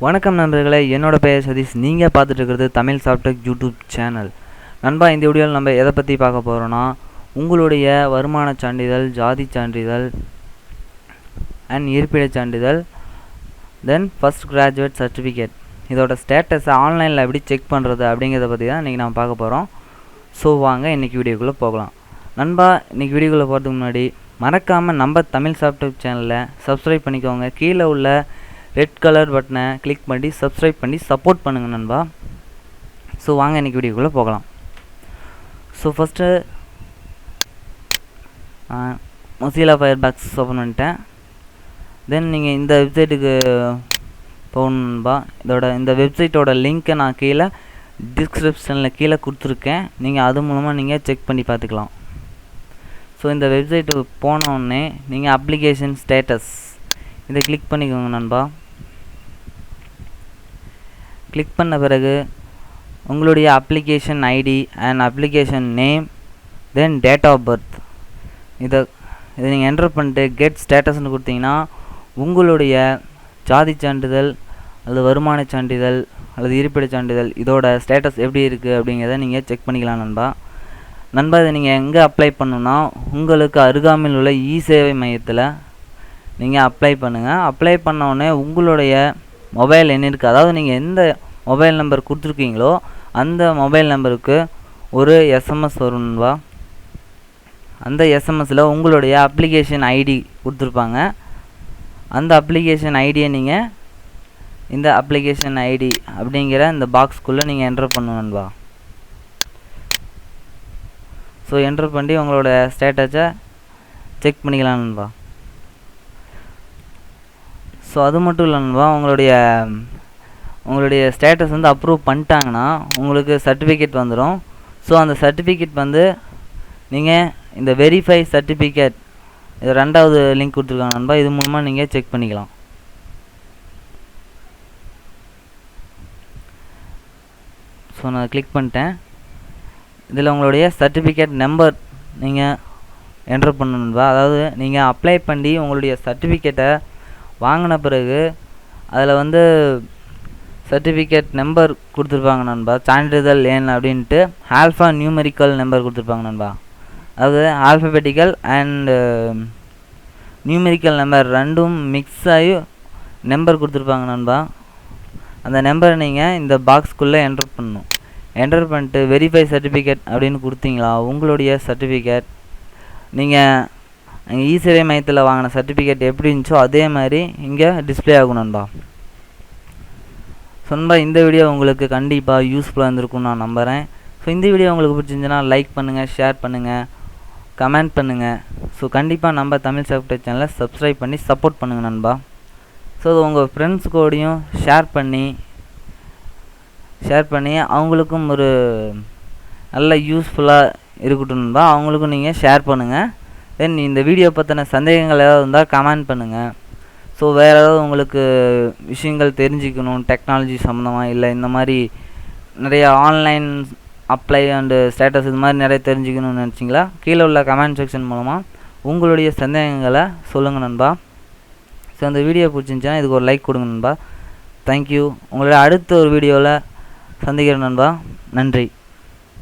வணக்கம் நண்பர்களே, என்னோட பெயர் சதீஷ். நீங்கள் பார்த்துட்டு இருக்கிறது தமிழ் சாஃப்டெக் யூடியூப் சேனல். நண்பா, இந்த வீடியோவில் நம்ம எதை பற்றி பார்க்க போகிறோன்னா, உங்களுடைய வருமான சான்றிதழ், ஜாதி சான்றிதழ் அண்ட் இருப்பிடச் சான்றிதழ், தென் ஃபஸ்ட் கிராஜுவேட் சர்டிஃபிகேட் இதோட ஸ்டேட்டஸை ஆன்லைனில் எப்படி செக் பண்ணுறது அப்படிங்கிறத பற்றி தான் இன்றைக்கி நம்ம பார்க்க போகிறோம். ஸோ வாங்க இன்றைக்கி வீடியோக்குள்ளே போகலாம். நண்பா, இன்றைக்கி வீடியோக்குள்ளே போகிறதுக்கு முன்னாடி மறக்காமல் நம்ம தமிழ் சாஃப்டெக் சேனலை சப்ஸ்கிரைப் பண்ணிக்கோங்க. கீழே உள்ள ரெட் கலர் பட்டனை கிளிக் பண்ணி சப்ஸ்கிரைப் பண்ணி சப்போர்ட் பண்ணுங்கள் நண்பா. ஸோ வாங்க இன்றைக்கி வீடியோக்குள்ளே போகலாம். So first Mozilla Firefox open பண்ணிட்டேன். தென் நீங்கள் இந்த வெப்சைட்டுக்கு போகணும் நண்பா. இந்த வெப்சைட்டோட லிங்க்கை நான் கீழே டிஸ்கிரிப்ஷனில் கீழே கொடுத்துருக்கேன். நீங்கள் அது மூலமாக நீங்கள் செக் பண்ணி பார்த்துக்கலாம். ஸோ இந்த வெப்சைட்டுக்கு போனோடனே நீங்கள் அப்ளிகேஷன் ஸ்டேட்டஸ் இதை கிளிக் பண்ணிக்கோங்க நண்பா. கிளிக் பண்ண பிறகு உங்களுடைய application ID and application name, then date of birth இதை நீங்கள் என்டர் பண்ணிட்டு கெட் ஸ்டேட்டஸ்ன்னு கொடுத்தீங்கன்னா உங்களுடைய ஜாதி சான்றிதழ் அல்லது வருமான சான்றிதழ் அல்லது இருப்பிடச் சான்றிதழ் இதோட ஸ்டேட்டஸ் எப்படி இருக்குது அப்படிங்கிறத நீங்கள் செக் பண்ணிக்கலாம் நண்பா. இதை நீங்கள் எங்கே அப்ளை பண்ணணுன்னா, உங்களுக்கு அருகாமையில் உள்ள இ-சேவை மையத்தில் நீங்கள் அப்ளை பண்ணுங்கள். அப்ளை பண்ணோடனே உங்களுடைய மொபைல் எண் இருக்குது, அதாவது நீங்கள் எந்த மொபைல் நம்பர் கொடுத்துருக்கீங்களோ அந்த மொபைல் நம்பருக்கு ஒரு எஸ்எம்எஸ் வரும்வா. அந்த எஸ்எம்எஸில் உங்களுடைய அப்ளிகேஷன் ஐடி கொடுத்துருப்பாங்க. அந்த அப்ளிகேஷன் ஐடியை நீங்கள் இந்த அப்ளிகேஷன் ஐடி அப்படிங்கிற இந்த பாக்ஸ்க்குள்ளே நீங்கள் என்டர் பண்ணணும்பா. ஸோ என்டர் பண்ணி உங்களோட ஸ்டேட்டஸை செக் பண்ணிக்கலாம் நண்பா. ஸோ அது மட்டும் இல்லை நண்பா, உங்களுடைய ஸ்டேட்டஸ் வந்து அப்ரூவ் பண்ணிட்டாங்கன்னா உங்களுக்கு சர்டிஃபிகேட் வந்துடும். ஸோ அந்த சர்டிஃபிகேட் வந்து நீங்கள் இந்த வெரிஃபை சர்டிஃபிகேட் இது ரெண்டாவது லிங்க் கொடுத்துருக்காங்க நண்பா. இது மூலமாக நீங்கள் செக் பண்ணிக்கலாம். ஸோ நான் கிளிக் பண்ணிட்டேன். இதில் உங்களுடைய சர்டிஃபிகேட் நம்பர் நீங்கள் என்டர் பண்ணணும்பா. அதாவது நீங்கள் அப்ளை பண்ணி உங்களுடைய சர்டிஃபிகேட்டை வாங்கின பிறகு அதில் வந்து சர்டிஃபிகேட் நம்பர் கொடுத்துருப்பாங்க நண்பா. சான்றிதழ் எண் அப்படின்ட்டு ஆல்ஃபா நியூமெரிக்கல் நம்பர் கொடுத்துருப்பாங்க நண்பா. அதாவது ஆல்ஃபபெட்டிக்கல் அண்டு நியூமெரிக்கல் நம்பர் ரெண்டும் மிக்ஸ் ஆகி நம்பர் கொடுத்துருப்பாங்க நண்பா. அந்த நம்பரை நீங்கள் இந்த பாக்ஸ்க்குள்ளே என்டர் பண்ணணும். என்டர் பண்ணிட்டு வெரிஃபை சர்டிஃபிகேட் அப்படின்னு கொடுத்தீங்களா, உங்களுடைய சர்டிஃபிகேட் நீங்கள் அங்கே இ-சேவை மையத்தில் வாங்கின சர்டிஃபிகேட் எப்படி இருந்துச்சோ அதே மாதிரி இங்கே டிஸ்பிளே ஆகும் நண்பா. ஸோ நண்பா, இந்த வீடியோ உங்களுக்கு கண்டிப்பாக யூஸ்ஃபுல்லாக இருந்திருக்கும்னு நான் நம்புகிறேன். ஸோ இந்த வீடியோ உங்களுக்கு பிடிச்சிருந்துச்சுன்னா லைக் பண்ணுங்கள், ஷேர் பண்ணுங்கள், கமெண்ட் பண்ணுங்கள். ஸோ கண்டிப்பாக நம்ம தமிழ் சாஃப்ட்வேர் சேனலை சப்ஸ்கிரைப் பண்ணி சப்போர்ட் பண்ணுங்கள் நண்பா. ஸோ உங்கள் ஃப்ரெண்ட்ஸ் கூடயும் ஷேர் பண்ணி அவங்களுக்கும் ஒரு நல்ல யூஸ்ஃபுல்லாக இருக்கட்டும் நண்பா. அவங்களுக்கும் நீங்கள் ஷேர் பண்ணுங்கள். தென் இந்த வீடியோ பற்றின சந்தேகங்கள் ஏதாவது இருந்தால் கமெண்ட் பண்ணுங்கள். ஸோ வேறு ஏதாவது உங்களுக்கு விஷயங்கள் தெரிஞ்சுக்கணும் டெக்னாலஜி சம்மந்தமாக, இல்லை இந்த மாதிரி நிறைய ஆன்லைன் அப்ளை அண்டு ஸ்டேட்டஸ் இது மாதிரி நிறைய தெரிஞ்சுக்கணும்னு நினச்சிங்களா, கீழே உள்ள கமெண்ட் செக்ஷன் மூலமாக உங்களுடைய சந்தேகங்களை சொல்லுங்கள் நண்பா. ஸோ அந்த வீடியோ பிடிச்சிருந்துச்சுன்னா இதுக்கு ஒரு லைக் கொடுங்க நண்பா. தேங்க்யூ. உங்களுடைய அடுத்த ஒரு வீடியோவில் சந்திக்கிறேன் நண்பா. நன்றி.